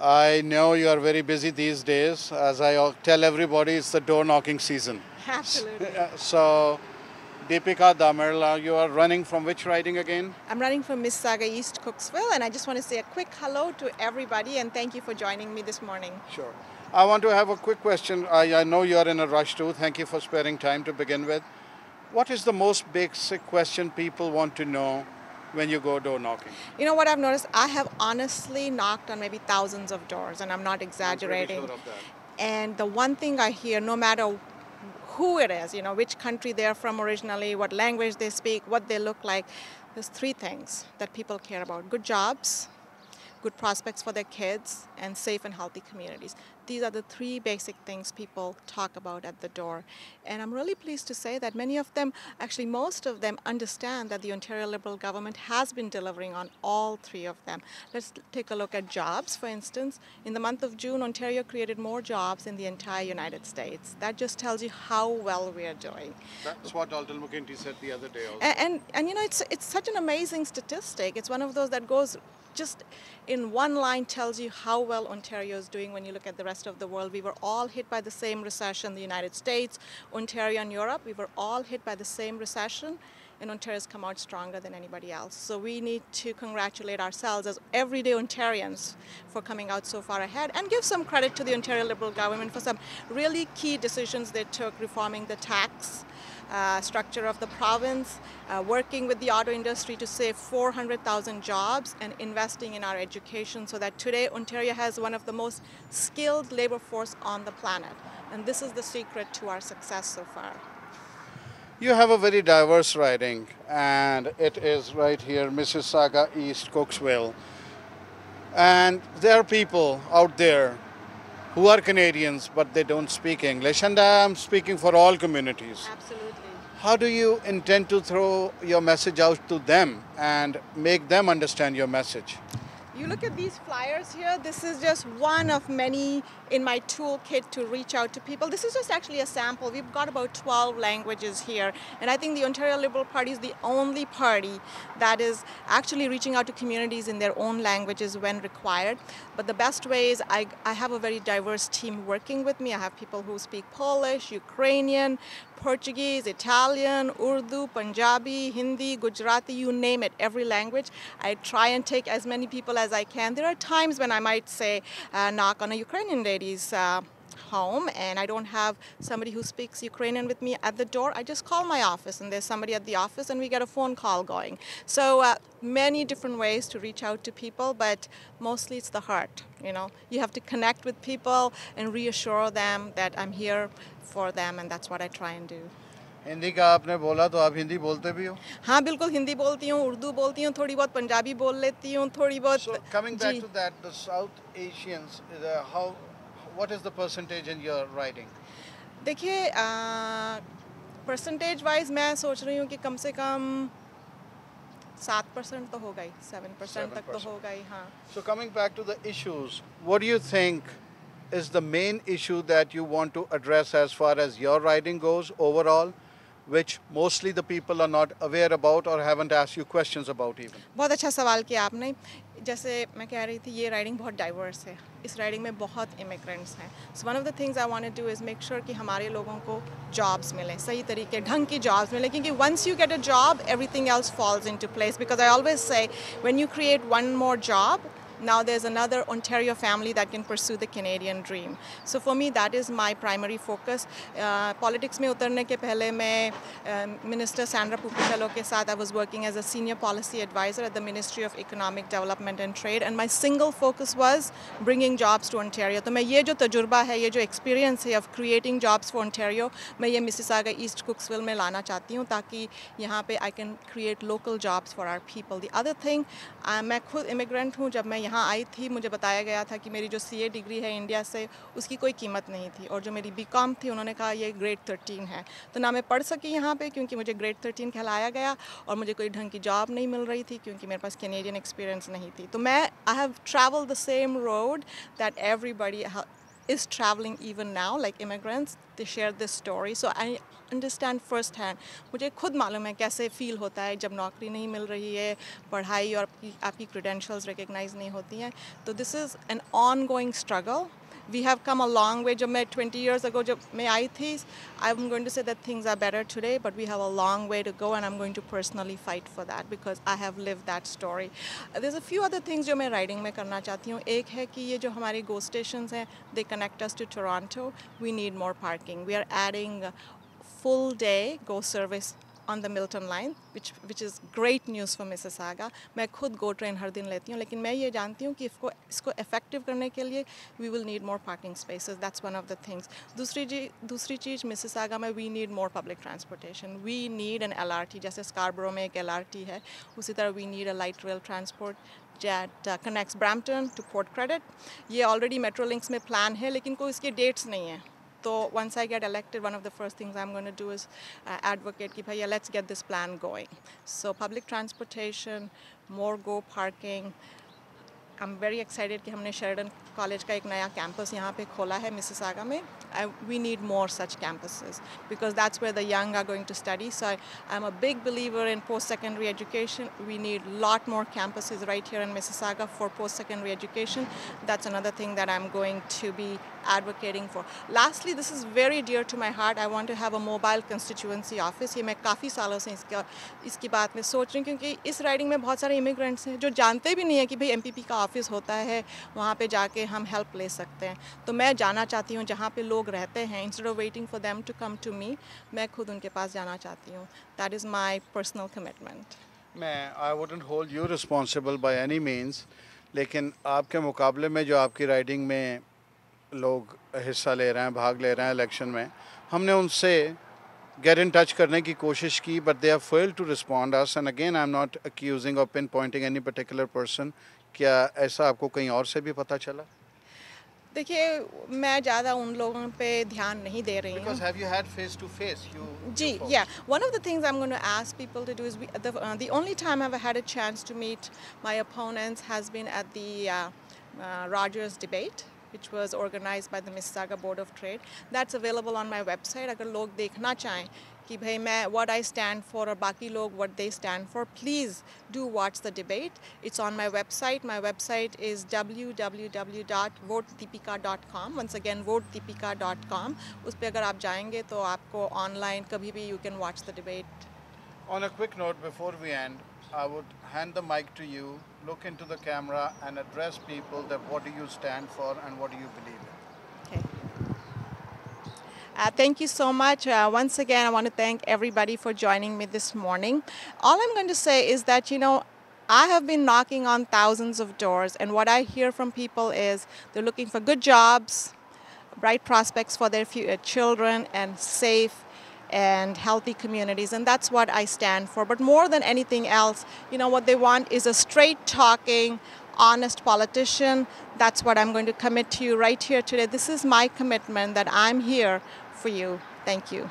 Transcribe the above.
I know you are very busy these days. As I tell everybody, it's the door knocking season. Absolutely. So, Deepika Damerla, you are running from which riding again? I'm running from Mississauga East Cooksville, and I just want to say a quick hello to everybody and thank you for joining me this morning. Sure. I want to have a quick question. I know you are in a rush too. Thank you for sparing time to begin with. What is the most basic question people want to know when you go door knocking? You know what I've noticed? I have honestly knocked on maybe thousands of doors, and I'm not exaggerating. I'm pretty sure of that. And the one thing I hear, no matter who it is, which country they're from originally, what language they speak, what they look like, there's three things that people care about: good jobs, good prospects for their kids, and safe and healthy communities. These are the three basic things people talk about at the door. And I'm really pleased to say that many of them, actually most of them, understand that the Ontario Liberal government has been delivering on all three of them. Let's take a look at jobs, for instance. In the month of June, Ontario created more jobs in the entire United States. That just tells you how well we are doing. That's what Dalton McGuinty said the other day also. And it's such an amazing statistic. It's one of those that goes just in one line, tells you how well Ontario is doing when you look at the rest of the world. We were all hit by the same recession. The United States, Ontario, and Europe, we were all hit by the same recession, and Ontario's come out stronger than anybody else. So we need to congratulate ourselves as everyday Ontarians for coming out so far ahead, and give some credit to the Ontario Liberal government for some really key decisions they took, reforming the tax structure of the province, working with the auto industry to save 400,000 jobs, and investing in our education so that today Ontario has one of the most skilled labor force on the planet. And this is the secret to our success so far. You have a very diverse riding, and it is right here, Mississauga East Cooksville. And there are people out there who are Canadians, but they don't speak English, and I'm speaking for all communities. Absolutely. How do you intend to throw your message out to them and make them understand your message? You look at these flyers here, this is just one of many in my toolkit to reach out to people. This is just actually a sample. We've got about 12 languages here, and I think the Ontario Liberal Party is the only party that is actually reaching out to communities in their own languages when required. But the best way is I have a very diverse team working with me. I have people who speak Polish, Ukrainian, Portuguese, Italian, Urdu, Punjabi, Hindi, Gujarati, you name it, every language. I try and take as many people as I can. There are times when I might say, knock on a Ukrainian lady's home, and I don't have somebody who speaks Ukrainian with me at the door. I just call my office, and there's somebody at the office, and we get a phone call going. So many different ways to reach out to people, but mostly it's the heart. You have to connect with people and reassure them that I'm here for them, and that's what I try and do. Hindi का आपने बोला तो आप हिंदी बोलते भी हो? हाँ बिल्कुल, हिंदी बोलती हूँ, उर्दू बोलती हूँ, थोड़ी बहुत पंजाबी बोल लेती हूँ, थोड़ी बहुत. So coming back to that, the South Asians, what is the percentage in your riding? देखिए, परसेंटेज वाइज मैं सोच रही हूँ कि कम से कम 7% तो होगा ही, 7% तक तो होगा ही, हाँ. So coming back to the issues, what do you think is the main issue that you want to address as far as your riding goes overall, which mostly the people are not aware about or haven't asked you questions about even? बहुत अच्छा सवाल किया आपने. जैसे मैं कह रही थी, ये राइडिंग बहुत डाइवर्स है. इस राइडिंग में बहुत इमिग्रेंट्स हैं. So one of the things I want to do is make sure कि हमारे लोगों को जॉब्स मिलें, सही तरीके ढंग की जॉब्स मिलें, क्योंकि once you get a job everything else falls into place. Because I always say when you create one more job, now there's another Ontario family that can pursue the Canadian dream. So for me, that is my primary focus. Politics में उतरने के पहले मैं Minister Sandra Pupitello के साथ I was working as a senior policy advisor at the Ministry of Economic Development and Trade, and my single focus was bringing jobs to Ontario. तो मैं ये जो तजुर्बा है, ये जो experience है of creating jobs for Ontario, मैं ये Mississauga East Cooksville में लाना चाहती हूँ, ताकि यहाँ पे I can create local jobs for our people. The other thing, मैं खुद immigrant हूँ. जब मैं यहाँ आई थी, मुझे बताया गया था कि मेरी जो CA डिग्री है इंडिया से, उसकी कोई कीमत नहीं थी, और जो मेरी BCom थी, उन्होंने कहा ये ग्रेड 13 है. तो ना मैं पढ़ सकी यहाँ पे क्योंकि मुझे ग्रेड 13 कहलाया गया, और मुझे कोई ढंग की जॉब नहीं मिल रही थी क्योंकि मेरे पास कैनेडियन एक्सपीरियंस नहीं थी. तो मैं I have travelled the same road that everybody is traveling even now, like immigrants. They share this story. So I understand first hand. मुझे खुद मालूम है कैसे फील होता है जब नौकरी नहीं मिल रही है, पढ़ाई और आपकी credentials recognize नहीं होती हैं. तो this is an ongoing struggle. We have come a long way. जब मैं 20 years ago जब मैं आई थी, I'm going to say that things are better today, but we have a long way to go, and I'm going to personally fight for that because I have lived that story. There's a few other things जो मैं writing में करना चाहती हूँ. एक है कि ये जो हमारे GO stations हैं, they connect us to Toronto. We need more parking. We are adding full day GO service on the Milton line, which is great news for Mississauga. मैं खुद GO train हर दिन लेती हूँ, लेकिन मैं ये जानती हूँ कि इसको effective करने के लिए we will need more parking spaces. That's one of the things. दूसरी चीज़ Mississauga में we need more public transportation. We need an LRT. जैसे Scarborough में एक LRT है, उसी तरह we need a light rail transport that connects Brampton to Port Credit. ये already Metrolinx में plan है, लेकिन कोई इसके dates नहीं है. So once I get elected, one of the first things I'm going to do is advocate कि भैया let's get this plan going. So public transportation, more GO parking. I'm very excited कि हमने Sheridan College का एक नया campus यहाँ पे खोला है Mississauga में. We need more such campuses because that's where the young are going to study. So I'm a big believer in post-secondary education. We need a lot more campuses right here in Mississauga for post-secondary education. That's another thing that I'm going to be advocating for. Lastly, this is very dear to my heart. I want to have a mobile constituency office. ये मैं काफ़ी सालों से इसकी बात में सोच रही हूँ क्योंकि इस राइडिंग में बहुत सारे इमिग्रेंट्स हैं जो जानते भी नहीं है कि भाई MPP का ऑफिस होता है, वहाँ पे जाके हम हेल्प ले सकते हैं. तो मैं जाना चाहती हूँ जहाँ पे लोग रहते हैं. Instead of waiting for them to come to me, मैं खुद उनके पास जाना चाहती हूँ. That is my personal commitment. I wouldn't hold you responsible by any means, लेकिन आपके मुकाबले में जो आपकी राइडिंग में लोग हिस्सा ले रहे हैं, भाग ले रहे हैं इलेक्शन में, हमने उनसे get in touch करने की कोशिश की, but they have failed to respond us. And again, I'm not accusing or pinpointing any particular person. क्या ऐसा आपको कहीं और से भी पता चला? देखिए मैं ज़्यादा उन लोगों पे ध्यान नहीं दे रही हूँ. Because have you had face to face? Ji, yeah. One of the things I'm going to ask people to do is the only time I've had a chance to meet my opponents has been at the Rogers debate, which was organized by the Mississauga Board of Trade. That's available on my website. अगर लोग देखना चाहें कि भाई मैं what I stand for और बाकी लोग what they stand for, please do watch the debate. It's on my website. My website is www.votedeepika.com. Once again, votedeepika.com. उस पे अगर आप जाएंगे तो आपको online कभी भी you can watch the debate. On a quick note, before we end, I would hand the mic to you, look into the camera and address people that what do you stand for and what do you believe in? Okay. Thank you so much. Once again, I want to thank everybody for joining me this morning. All I'm going to say is that, I have been knocking on thousands of doors, and what I hear from people is they're looking for good jobs, bright prospects for their children, and safe and healthy communities, and that's what I stand for. But more than anything else, what they want is a straight-talking, honest politician. That's what I'm going to commit to you right here today. This is my commitment that I'm here for you. Thank you.